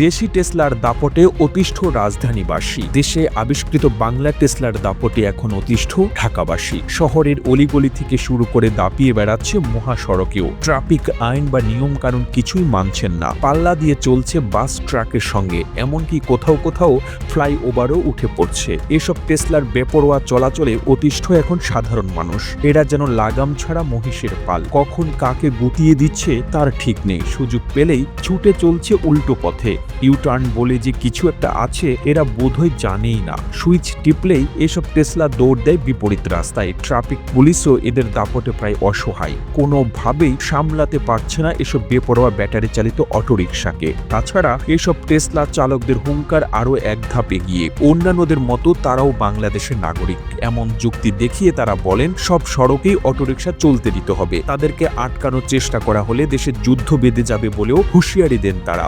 দেশি টেসলার দাপটে অতিষ্ঠ রাজধানীবাসী। দেশে আবিষ্কৃত বাংলা টেসলার দাপটে এখন অতিষ্ঠ ঢাকাবাসী। শহরের অলিগলি থেকে শুরু করে দাপিয়ে বেড়াচ্ছে মহাসড়কেও। ট্রাফিক আইন বা নিয়ম কানুন কিছুই মানছেন না, পাল্লা দিয়ে চলছে বাস ট্রাকের সঙ্গে, এমনকি কোথাও কোথাও ফ্লাইওভারও উঠে পড়ছে। এসব টেসলার বেপরোয়া চলাচলে অতিষ্ঠ এখন সাধারণ মানুষ। এরা যেন লাগাম ছাড়া মহিষের পাল, কখন কাকে গুতিয়ে দিচ্ছে তার ঠিক নেই। সুযোগ পেলেই ছুটে চলছে উল্টো পথে। ইউটার্ন বলে যে কিছু একটা আছে এরা বোধহয় জানেই না। সুইচ টিপলেই এসব টেসলা দৌড় দেয় বিপরীত রাস্তায়। ট্রাফিক পুলিশও এদের দাপটে প্রায় অসহায়, কোনোভাবেই সামলাতে পারছে না এসব বেপরোয়া ব্যাটারি চালিত অটোরিকশাকে। তাছাড়া এসব টেসলা চালকদের হুঙ্কার আরও এক ধাপ এগিয়ে। অন্যান্যদের মতো তারাও বাংলাদেশের নাগরিক, এমন যুক্তি দেখিয়ে তারা বলেন সব সড়কেই অটোরিকশা চলতে দিতে হবে। তাদেরকে আটকানোর চেষ্টা করা হলে দেশে যুদ্ধ বেঁধে যাবে বলেও হুঁশিয়ারি দেন তারা।